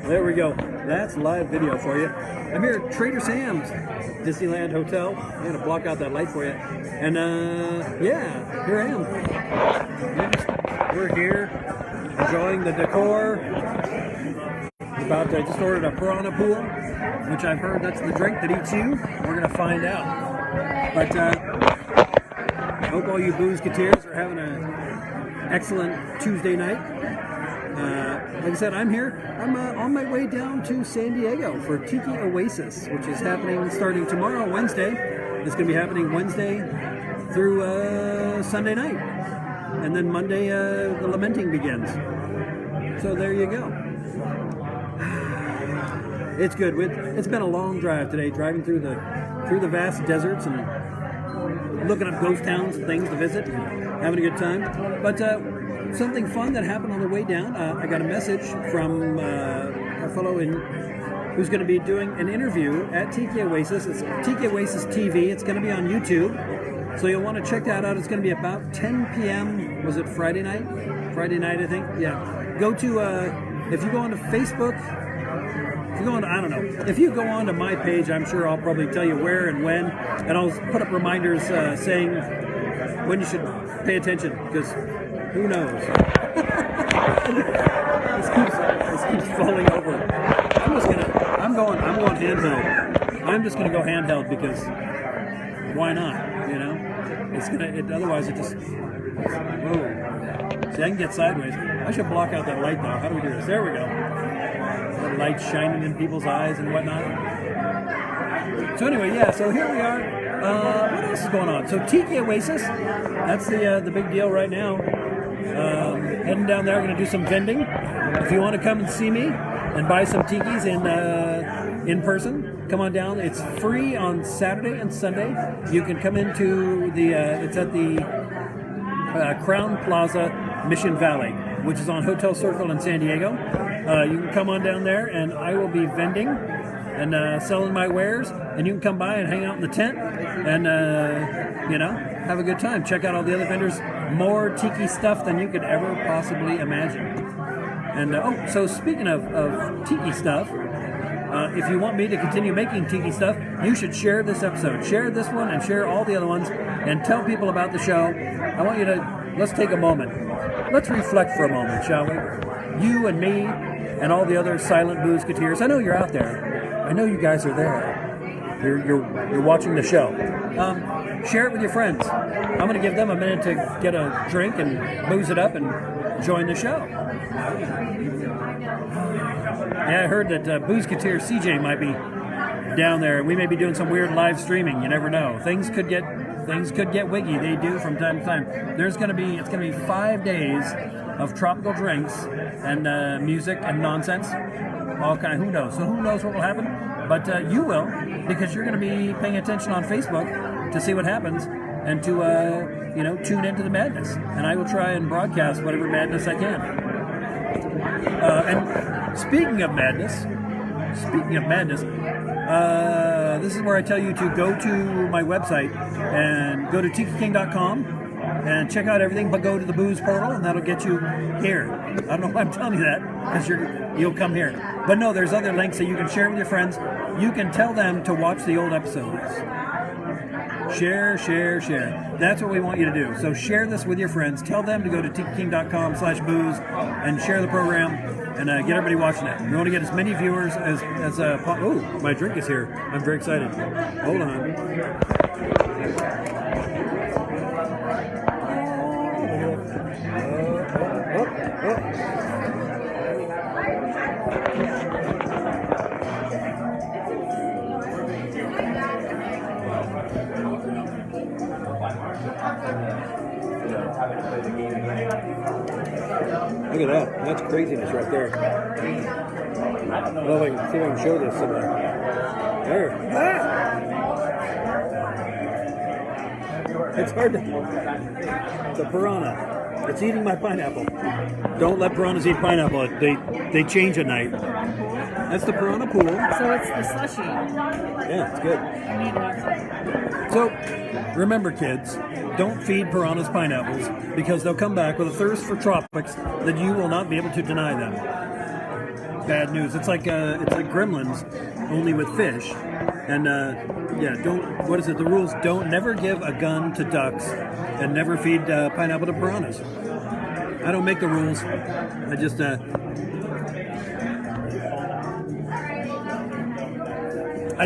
There we go. That's live video for you. I'm here at Trader Sam's Disneyland Hotel. I'm going to block out that light for you. And yeah, here I am. We're here enjoying the decor. I just ordered a piranha pool, which I've heard that's the drink that eats you. We're going to find out. But I hope all you Boozeketeers are having an excellent Tuesday night. Like I said, I'm here. I'm on my way down to San Diego for Tiki Oasis, which is happening starting tomorrow, Wednesday. It's going to be happening Wednesday through Sunday night. And then Monday, the lamenting begins. So there you go. It's good. It's been a long drive today, driving through the vast deserts and looking up ghost towns and things to visit, and having a good time. But something fun that happened on the way down. I got a message from a fellow who's going to be doing an interview at Tiki Oasis. It's Tiki Oasis TV. It's going to be on YouTube, so you'll want to check that out. It's going to be about 10 p.m. Was it Friday night? Friday night, I think. Yeah. Go to if you go onto Facebook. If you go on, I don't know. If you go onto my page, I'm sure I'll probably tell you where and when, and I'll put up reminders saying when you should pay attention, because who knows? this keeps falling over. I'm going handheld. I'm just gonna go handheld because why not? You know, otherwise it just. Whoa. See, I can get sideways. I should block out that light though. How do we do this? There we go. The light shining in people's eyes and whatnot. So anyway, yeah. So here we are. What else is going on? So Tiki Oasis. That's the big deal right now. Heading down there, going to do some vending. If you want to come and see me and buy some tikis in person, come on down. It's free on Saturday and Sunday. You can come into it's at the Crown Plaza, Mission Valley, which is on Hotel Circle in San Diego. You can come on down there, and I will be vending and selling my wares. And you can come by and hang out in the tent and have a good time. Check out all the other vendors. More tiki stuff than you could ever possibly imagine. And so speaking of tiki stuff, if you want me to continue making tiki stuff, you should share this episode. Share this one and share all the other ones, and tell people about the show. I want you to let's take a moment. Let's reflect for a moment, shall we? You and me and all the other silent Boozeketeers. I know you're out there. I know you guys are there. You're watching the show. Share it with your friends. I'm going to give them a minute to get a drink and booze it up and join the show. Yeah, I heard that Boozeketeer CJ might be down there. We may be doing some weird live streaming. You never know. Things could get wiggy. They do from time to time. It's going to be 5 days of tropical drinks and music and nonsense. All kind. Who knows? So who knows what will happen? But you will, because you're going to be paying attention on Facebook to see what happens and to tune into the madness. And I will try and broadcast whatever madness I can. And speaking of madness, this is where I tell you to go to my website and go to tikiking.com and check out everything, but go to the booze portal, and that'll get you here. I don't know why I'm telling you that, because you'll come here. But no, there's other links that you can share with your friends. You can tell them to watch the old episodes. Share. That's what we want you to do. So share this with your friends. Tell them to go to tikiking.com/booze and share the program and get everybody watching it. We want to get as many viewers as oh, my drink is here. I'm very excited. Hold on. Look at that. That's craziness right there. I don't know if I can see if I can show this somewhere. There. Ah! It's hard to... It's a piranha. It's eating my pineapple. Don't let piranhas eat pineapple. They change at night. That's the piranha pool. So it's the slushy. Yeah, it's good. I need one. So, remember kids, don't feed piranhas pineapples because they'll come back with a thirst for tropics that you will not be able to deny them. Bad news. It's like Gremlins, only with fish. And don't. What is it? The rules: don't never give a gun to ducks, and never feed pineapple to piranhas. I don't make the rules. I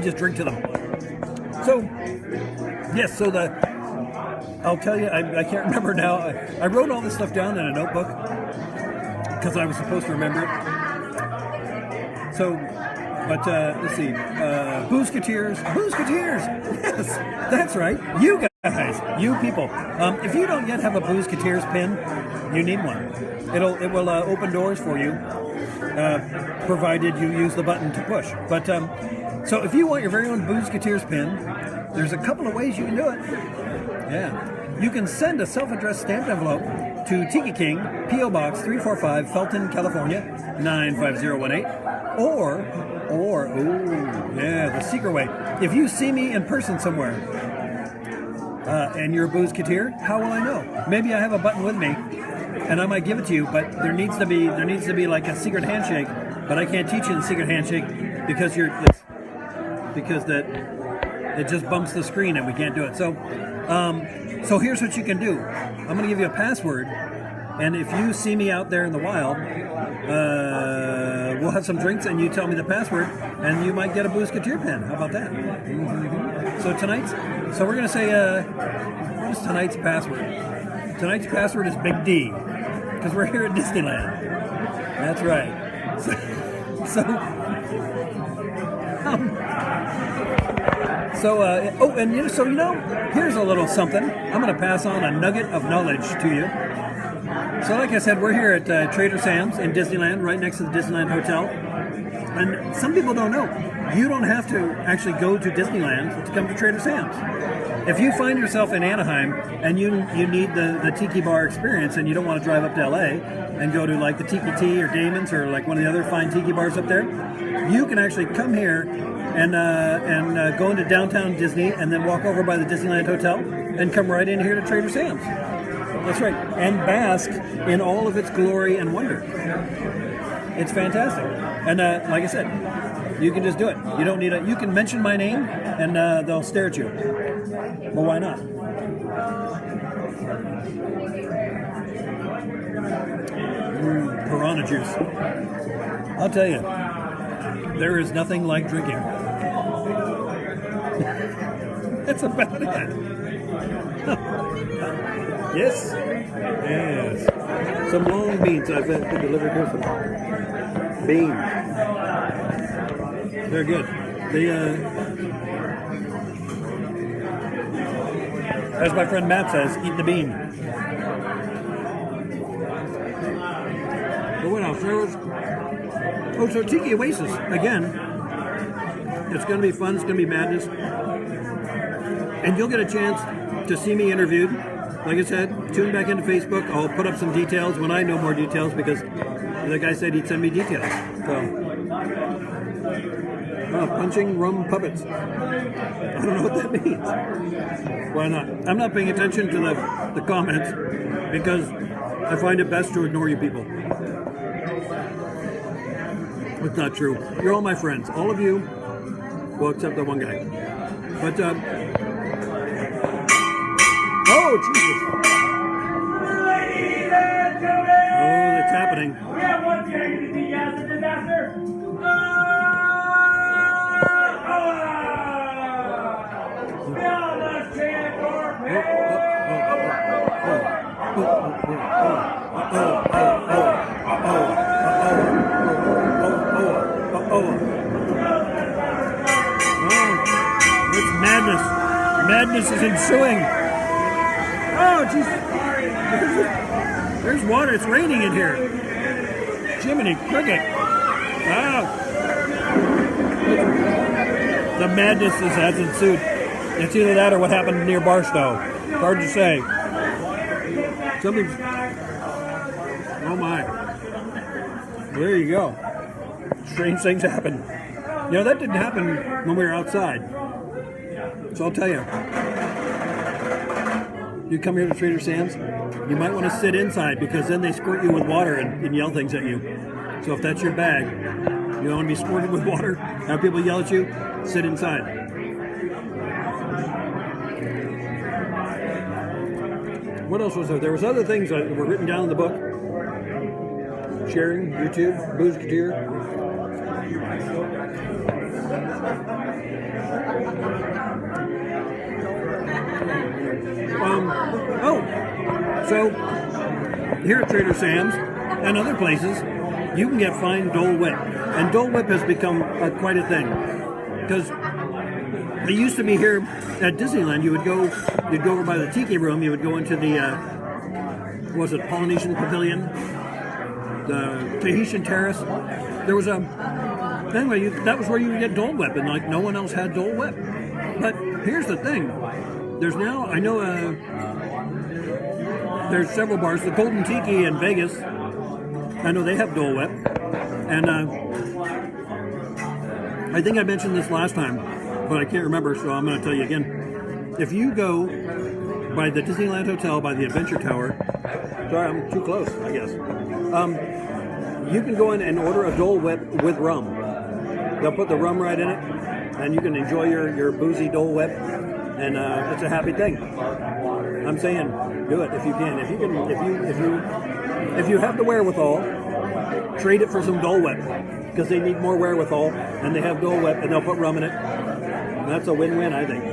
just drink to them. So, yes. So I'll tell you. I can't remember now. I wrote all this stuff down in a notebook because I was supposed to remember it. So, but let's see. Boozeketeers. Yes, that's right. You guys, you people. If you don't yet have a Boozeketeers pin, you need one. It will open doors for you, provided you use the button to push. But so if you want your very own Boozeketeers pin, there's a couple of ways you can do it. Yeah. You can send a self-addressed stamped envelope to Tiki King, P.O. Box 345, Felton, California, 95018. Or, the secret way. If you see me in person somewhere, and you're a Boozeketeer, how will I know? Maybe I have a button with me, and I might give it to you, but there needs to be like a secret handshake, but I can't teach you the secret handshake because it just bumps the screen and we can't do it. So here's what you can do. I'm going to give you a password, and if you see me out there in the wild, we'll have some drinks and you tell me the password, and you might get a Boozeketeer pin. How about that? Mm-hmm. So we're going to say, what is tonight's password? Tonight's password is Big D, because we're here at Disneyland. That's right. Here's a little something. I'm going to pass on a nugget of knowledge to you. So like I said, we're here at Trader Sam's in Disneyland, right next to the Disneyland Hotel. And some people don't know, you don't have to actually go to Disneyland to come to Trader Sam's. If you find yourself in Anaheim and you need the tiki bar experience and you don't want to drive up to LA and go to like the Tiki Tea or Damon's or like one of the other fine tiki bars up there, you can actually come here and go into downtown Disney and then walk over by the Disneyland Hotel and come right in here to Trader Sam's. That's right. And bask in all of its glory and wonder. It's fantastic. And like I said, you can just do it. You don't need you can mention my name and they'll stare at you. Well, why not? Piranha juice. I'll tell you, there is nothing like drinking. That's about it. Yes. Some long beans I've been delivered here from beans. They're good. They as my friend Matt says, eat the bean. But what else? So Tiki Oasis again. It's going to be fun. It's going to be madness, and you'll get a chance to see me interviewed. Like I said, tune back into Facebook. I'll put up some details when I know more details because the guy said he'd send me details. So, punching rum puppets. I don't know what that means. Why not? I'm not paying attention to the comments because I find it best to ignore you people. It's not true. You're all my friends. All of you, well, except that one guy. But, oh, Jesus. Oh, it's happening. We have one change to the disaster. We all must chant It's madness. Madness is ensuing. Oh, jeez. There's water. It's raining in here. Jiminy cricket. Wow. The madness has ensued. It's either that or what happened near Barstow. Hard to say. Something's... Oh, my. There you go. strange things happen. You know, that didn't happen when we were outside. So I'll tell you. You come here to Trader Sam's, you might want to sit inside because then they squirt you with water and yell things at you. So if that's your bag, you don't want to be squirted with water, have people yell at you, sit inside. What else was there? There was other things that were written down in the book. Sharing, YouTube, Boozeketeer. So here at Trader Sam's and other places, you can get fine Dole Whip, and Dole Whip has become quite a thing. Because it used to be here at Disneyland, you'd go over by the Tiki Room, you would go into the Polynesian Pavilion, the Tahitian Terrace. There was anyway, that was where you would get Dole Whip, and like no one else had Dole Whip. But here's the thing: there's now there's several bars. The Golden Tiki in Vegas, I know they have Dole Whip, and I think I mentioned this last time, but I can't remember, so I'm going to tell you again. If you go by the Disneyland Hotel, by the Adventure Tower, sorry, I'm too close, I guess. You can go in and order a Dole Whip with rum. They'll put the rum right in it, and you can enjoy your boozy Dole Whip, and it's a happy thing. I'm saying, do it if you can. If you have the wherewithal, trade it for some Dole Whip because they need more wherewithal, and they have Dole Whip, and they'll put rum in it. And that's a win-win, I think.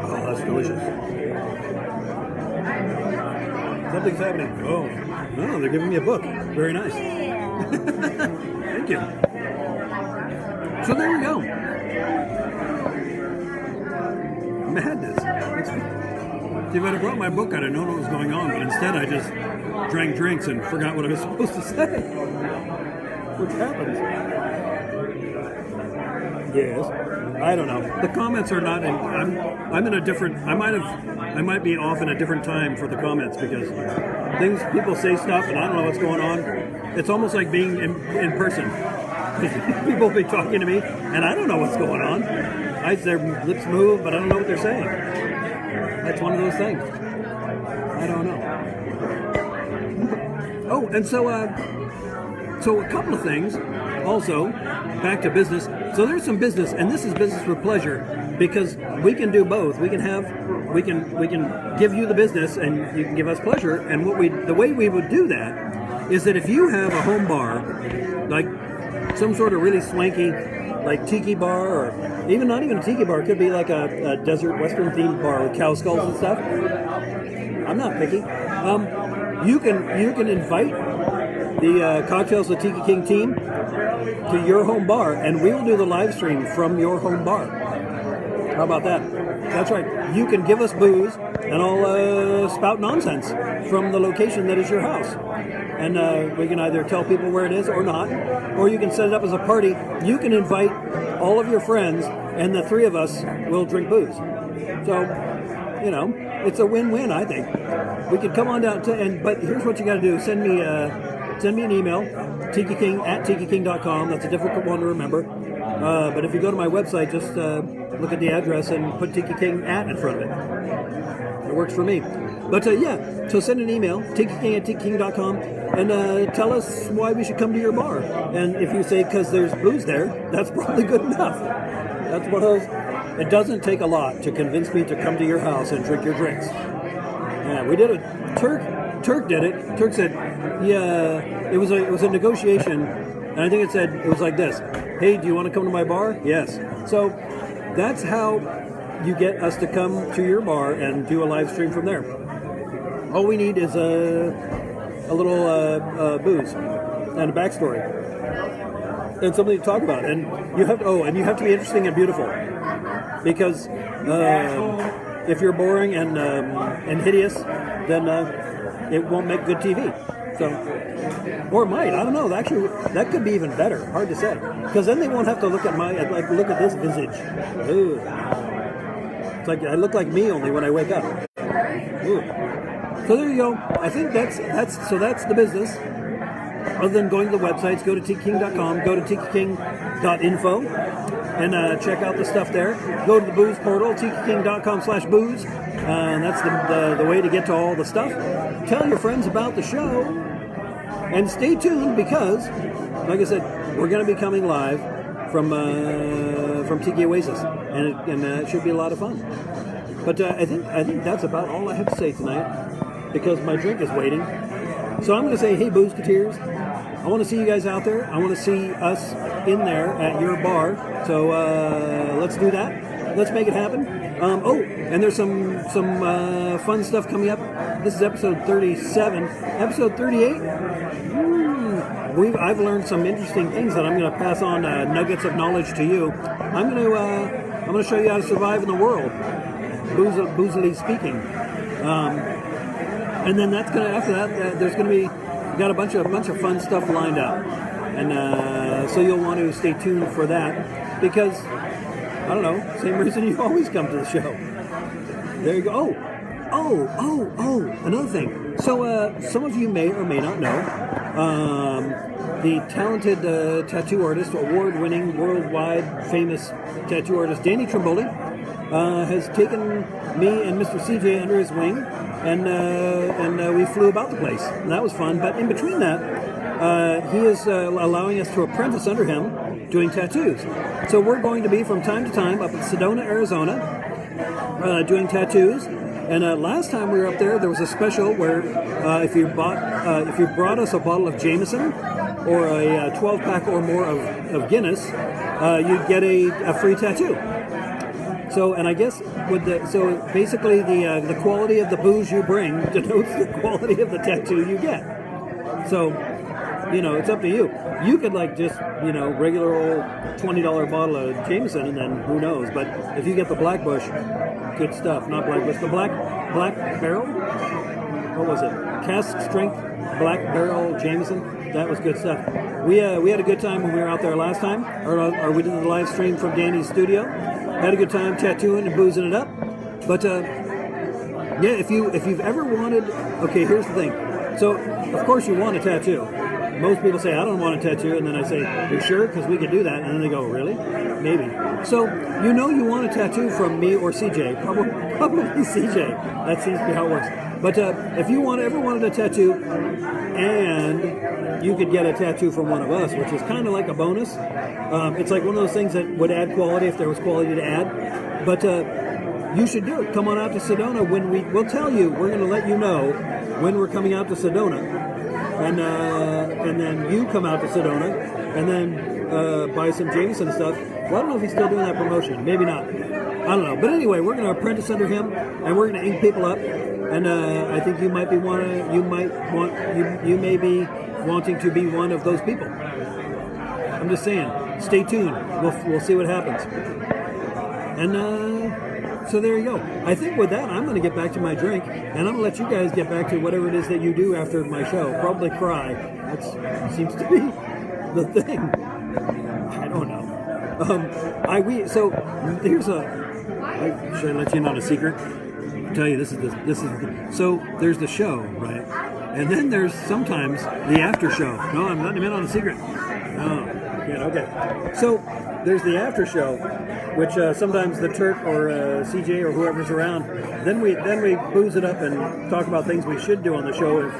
Oh, that's delicious. Something's happening. Oh, they're giving me a book. Very nice. Thank you. So there you go. Madness. See, if I'd have brought my book, I'd have known what was going on, but instead I just drank drinks and forgot what I was supposed to say. Which happens. Yes. I don't know. The comments are not in, I'm in a different, I might be off in a different time for the comments because people say stuff and I don't know what's going on. It's almost like being in person. People be talking to me and I don't know what's going on. Their lips move, but I don't know what they're saying. That's one of those things. I don't know. Oh, and so a couple of things. Also, back to business. So there's some business, and this is business for pleasure because we can do both. We can give you the business, and you can give us pleasure. And the way we would do that is that if you have a home bar, like some sort of really swanky, like tiki bar, or not even a tiki bar, it could be like a desert western themed bar with cow skulls and stuff. I'm not picky. You can invite the Cocktales With Tiki King team to your home bar, and we will do the live stream from your home bar. How about that? That's right. You can give us booze, and I'll spout nonsense from the location that is your house. And we can either tell people where it is or not, or you can set it up as a party. You can invite all of your friends, and the three of us will drink booze. So, it's a win-win, I think. We could come on down but here's what you got to do. Send me an email, tikiking@tikiking.com. That's a difficult one to remember. But if you go to my website, just look at the address and put Tiki King in front of it. It works for me. But so send an email, tikiking@tikiking.com, and tell us why we should come to your bar. And if you say because there's booze there, that's probably good enough. That's one of those. It doesn't take a lot to convince me to come to your house and drink your drinks. Yeah, we did it. Turk did it. Turk said, it was a negotiation, and I think it was like this: hey, do you want to come to my bar? Yes. So that's how you get us to come to your bar and do a live stream from there. All we need is a little booze and a backstory and something to talk about. And you have to be interesting and beautiful, because if you're boring and hideous, then it won't make good TV. So, or it might. I don't know. Actually, that could be even better. Hard to say, because then they won't have to look at look at this visage. Ooh. It's like I look like me only when I wake up. Ooh. So there you go. I think that's the business. other than going to the websites, go to tikiking.com, go to tikiking.info, and check out the stuff there. Go to the booze portal, tikiking.com/booze. That's the way to get to all the stuff. Tell your friends about the show, and stay tuned because, like I said, we're going to be coming live from Tiki Oasis, and it should be a lot of fun. But I think that's about all I have to say tonight because my drink is waiting. So I'm going to say, hey, Boozeketeers, I want to see you guys out there. I want to see us in there at your bar. So let's do that. Let's make it happen. And there's some fun stuff coming up. This is episode 37. Episode 38. I've learned some interesting things that I'm going to pass on nuggets of knowledge to you. I'm going to show you how to survive in the world, boozily speaking. And then after that, there's going to be got a bunch of fun stuff lined up, and so you'll want to stay tuned for that because I don't know, same reason you always come to the show. There you go. Oh, another thing. So some of you may or may not know the talented tattoo artist, award-winning, worldwide famous tattoo artist Danny Trimboli has taken me and Mr. CJ under his wing, and we flew about the place, and that was fun. But in between that, he is allowing us to apprentice under him doing tattoos. So we're going to be from time to time up in Sedona, Arizona, doing tattoos. And last time we were up there was a special where if you brought us a bottle of Jameson or a 12-pack or more of Guinness, you'd get a free tattoo. So, and I guess basically the quality of the booze you bring denotes the quality of the tattoo you get. So, it's up to you. You could just regular old $20 bottle of Jameson, and then who knows? But if you get the Black Bush, good stuff. Not Black Bush, the Black Barrel. What was it? Cask strength Black Barrel Jameson. That was good stuff. We had a good time when we were out there last time, or we did the live stream from Danny's studio. Had a good time tattooing and boozing it up. But if you've ever wanted, okay, here's the thing. So of course you want a tattoo. Most people say, I don't want a tattoo, and then I say, you sure? Because we could do that. And then they go, really? Maybe. So you want a tattoo from me or CJ. Probably CJ. That seems to be how it works. But if you ever wanted a tattoo, and you could get a tattoo from one of us, which is kind of like a bonus. It's like one of those things that would add quality if there was quality to add. But you should do it. Come on out to Sedona. We'll tell you. We're going to let you know when we're coming out to Sedona. And then you come out to Sedona and then buy some Jameson stuff. Well, I don't know if he's still doing that promotion. Maybe not. I don't know. But anyway, we're going to apprentice under him, and we're going to ink people up. And I think you may be wanting to be one of those people. I'm just saying. Stay tuned. We'll see what happens. And so there you go. I think with that, I'm going to get back to my drink, and I'm going to let you guys get back to whatever it is that you do after my show. Probably cry. That seems to be the thing. I don't know. Should I let you in on a secret? I'll tell you, this is so there's the show, right? And then there's sometimes the after show. No, I'm letting him in on a secret. Oh, yeah, okay. So there's the after show, which sometimes the Turk or CJ or whoever's around, then we booze it up and talk about things we should do on the show,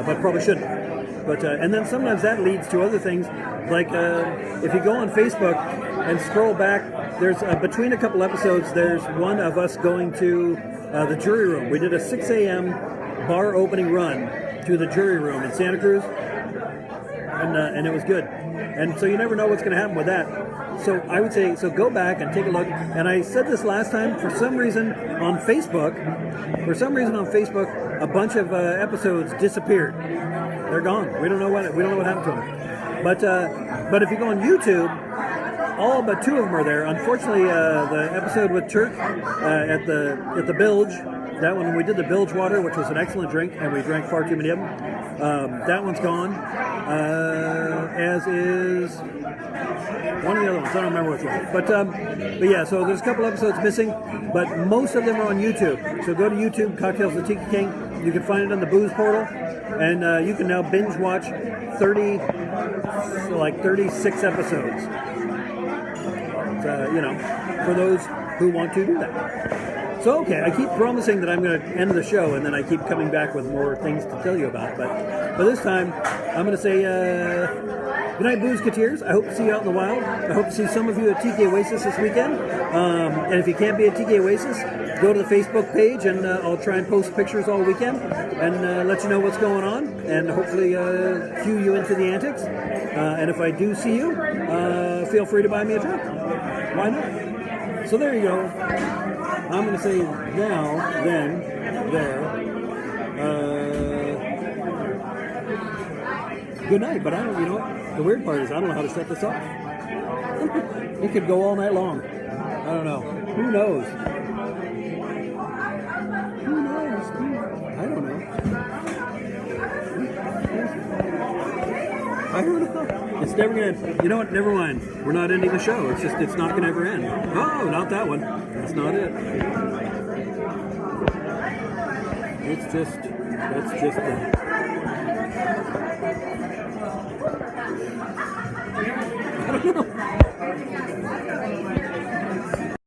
but probably shouldn't. But and then sometimes that leads to other things, like if you go on Facebook and scroll back, there's between a couple episodes, there's one of us going to the jury room. We did a 6 a.m. bar opening run to the jury room in Santa Cruz, and it was good. And so you never know what's going to happen with that. So I would say, go back and take a look. And I said this last time, for some reason on Facebook, a bunch of episodes disappeared. They're gone. We don't know what happened to them. But if you go on YouTube, all but 2 of them are there. Unfortunately, the episode with Turk at the Bilge, that one, we did the Bilge water, which was an excellent drink, and we drank far too many of them. That one's gone, as is one of the other ones. I don't remember which one. But yeah, so there's a couple episodes missing, but most of them are on YouTube. So go to YouTube, Cocktales With Tiki King, You can find it on the Booze portal, and you can now binge watch 36 episodes. For those who want to do that. So, okay, I keep promising that I'm going to end the show, and then I keep coming back with more things to tell you about. But this time, I'm going to say good night, Boozeketeers. I hope to see you out in the wild. I hope to see some of you at Tiki Oasis this weekend. And if you can't be at Tiki Oasis, go to the Facebook page, and I'll try and post pictures all weekend and let you know what's going on, and hopefully cue you into the antics. And if I do see you, feel free to buy me a drink. Why not? So there you go. I'm going to say now, then, there. Good night, but I don't, you know what? The weird part is I don't know how to set this up. It could go all night long. I don't know. Who knows? Who knows? I don't know. I don't know. It's never gonna. You know what? Never mind. We're not ending the show. It's not gonna ever end. Oh, not that one. That's not it. That's just it.